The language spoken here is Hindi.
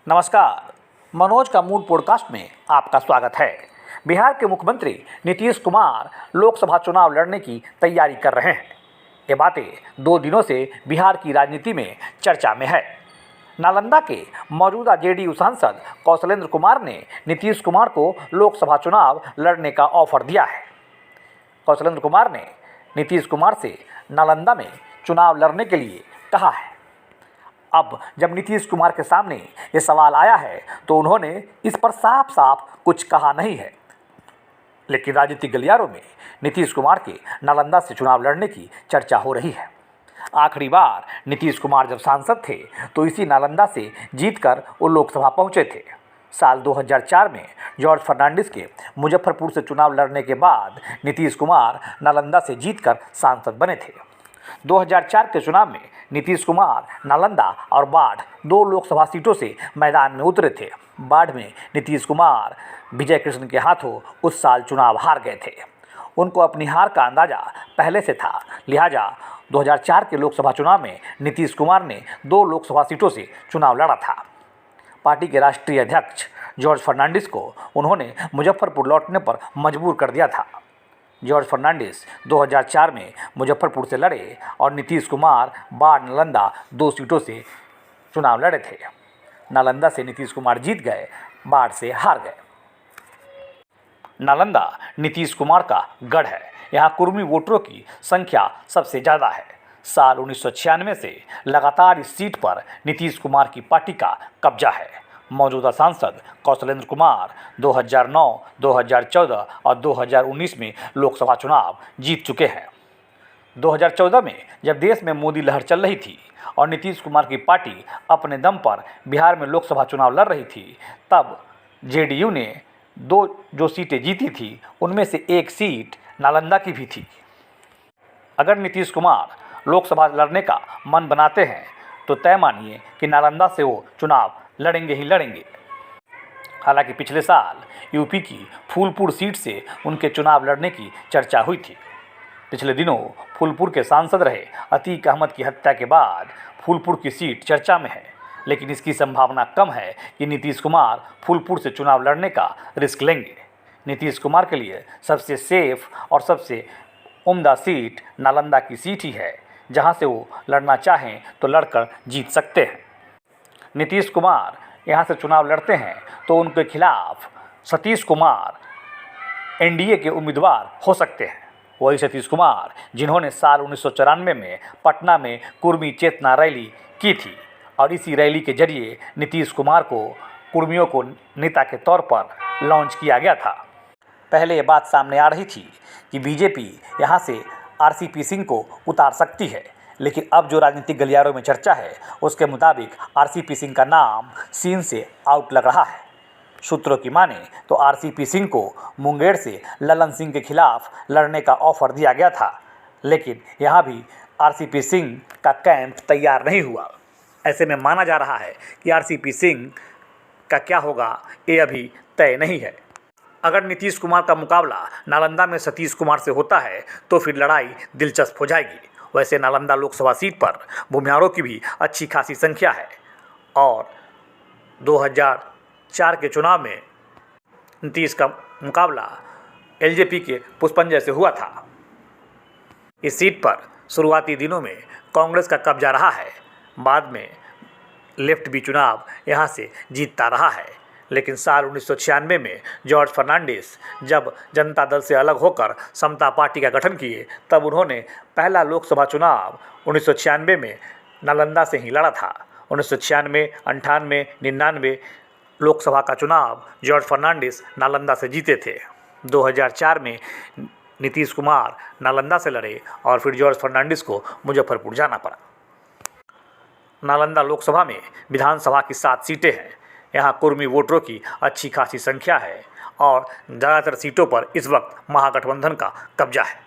नमस्कार, मनोज का मूड पॉडकास्ट में आपका स्वागत है। बिहार के मुख्यमंत्री नीतीश कुमार लोकसभा चुनाव लड़ने की तैयारी कर रहे हैं। ये बातें 2 दिनों से बिहार की राजनीति में चर्चा में है। नालंदा के मौजूदा जेडीयू सांसद कौशलेंद्र कुमार ने नीतीश कुमार को लोकसभा चुनाव लड़ने का ऑफर दिया है। कौशलेंद्र कुमार ने नीतीश कुमार से नालंदा में चुनाव लड़ने के लिए कहा है। अब जब नीतीश कुमार के सामने ये सवाल आया है तो उन्होंने इस पर साफ साफ कुछ कहा नहीं है, लेकिन राजनीतिक गलियारों में नीतीश कुमार के नालंदा से चुनाव लड़ने की चर्चा हो रही है। आखिरी बार नीतीश कुमार जब सांसद थे तो इसी नालंदा से जीतकर वो लोकसभा पहुंचे थे। साल 2004 में जॉर्ज फर्नांडिस के मुजफ्फरपुर से चुनाव लड़ने के बाद नीतीश कुमार नालंदा से जीतकर सांसद बने थे। 2004 के चुनाव में नीतीश कुमार नालंदा और बाढ़ 2 लोकसभा सीटों से मैदान में उतरे थे। बाढ़ में नीतीश कुमार विजय कृष्ण के हाथों उस साल चुनाव हार गए थे। उनको अपनी हार का अंदाज़ा पहले से था, लिहाजा 2004 के लोकसभा चुनाव में नीतीश कुमार ने 2 लोकसभा सीटों से चुनाव लड़ा था। पार्टी के राष्ट्रीय अध्यक्ष जॉर्ज फर्नांडिस को उन्होंने मुजफ्फरपुर लौटने पर मजबूर कर दिया था। जॉर्ज फर्नांडिस 2004 में मुजफ्फरपुर से लड़े और नीतीश कुमार बाढ़ नालंदा 2 सीटों से चुनाव लड़े थे। नालंदा से नीतीश कुमार जीत गए, बाढ़ से हार गए। नालंदा नीतीश कुमार का गढ़ है। यहाँ कुर्मी वोटरों की संख्या सबसे ज़्यादा है। साल 1996 से लगातार इस सीट पर नीतीश कुमार की पार्टी का कब्जा है। मौजूदा सांसद कौशलेंद्र कुमार 2009, 2014 और 2019 में लोकसभा चुनाव जीत चुके हैं। 2014 में जब देश में मोदी लहर चल रही थी और नीतीश कुमार की पार्टी अपने दम पर बिहार में लोकसभा चुनाव लड़ रही थी, तब जेडीयू ने 2 जो सीटें जीती थी उनमें से 1 सीट नालंदा की भी थी। अगर नीतीश कुमार लोकसभा लड़ने का मन बनाते हैं तो तय मानिए कि नालंदा से वो चुनाव लड़ेंगे ही लड़ेंगे। हालांकि पिछले साल यूपी की फूलपुर सीट से उनके चुनाव लड़ने की चर्चा हुई थी। पिछले दिनों फूलपुर के सांसद रहे अतीक अहमद की हत्या के बाद फूलपुर की सीट चर्चा में है, लेकिन इसकी संभावना कम है कि नीतीश कुमार फूलपुर से चुनाव लड़ने का रिस्क लेंगे। नीतीश कुमार के लिए सबसे सेफ और सबसे उम्दा सीट नालंदा की सीट ही है, जहां से वो लड़ना चाहें तो लड़कर जीत सकते हैं। नीतीश कुमार यहाँ से चुनाव लड़ते हैं तो उनके खिलाफ सतीश कुमार एनडीए के उम्मीदवार हो सकते हैं। वही सतीश कुमार जिन्होंने साल 1994 में पटना में कुर्मी चेतना रैली की थी और इसी रैली के जरिए नीतीश कुमार को कुर्मियों को नेता के तौर पर लॉन्च किया गया था। पहले ये बात सामने आ रही थी कि बीजेपी यहाँ से आरसीपी सिंह को उतार सकती है, लेकिन अब जो राजनीतिक गलियारों में चर्चा है उसके मुताबिक आरसीपी सिंह का नाम सीन से आउट लग रहा है। सूत्रों की माने तो आरसीपी सिंह को मुंगेर से ललन सिंह के खिलाफ लड़ने का ऑफर दिया गया था, लेकिन यहाँ भी आरसीपी सिंह का कैंप तैयार नहीं हुआ। ऐसे में माना जा रहा है कि आरसीपी सिंह का क्या होगा ये अभी तय नहीं है। अगर नीतीश कुमार का मुकाबला नालंदा में सतीश कुमार से होता है तो फिर लड़ाई दिलचस्प हो जाएगी। वैसे नालंदा लोकसभा सीट पर भूमिहारों की भी अच्छी खासी संख्या है और 2004 के चुनाव में नीतीश का मुकाबला एलजेपी के पुष्पंजय से हुआ था। इस सीट पर शुरुआती दिनों में कांग्रेस का कब्जा रहा है, बाद में लेफ्ट भी चुनाव यहाँ से जीतता रहा है। लेकिन साल 1996 में जॉर्ज फर्नांडिस जब जनता दल से अलग होकर समता पार्टी का गठन किए, तब उन्होंने पहला लोकसभा चुनाव 1996 में नालंदा से ही लड़ा था। 1996, 98, 99 लोकसभा का चुनाव जॉर्ज फर्नांडिस नालंदा से जीते थे। 2004 में नीतीश कुमार नालंदा से लड़े और फिर जॉर्ज फर्नांडिस को मुजफ्फरपुर जाना पड़ा। नालंदा लोकसभा में विधानसभा की 7 सीटें हैं। यहाँ कुर्मी वोटरों की अच्छी खासी संख्या है और ज़्यादातर सीटों पर इस वक्त महागठबंधन का कब्जा है।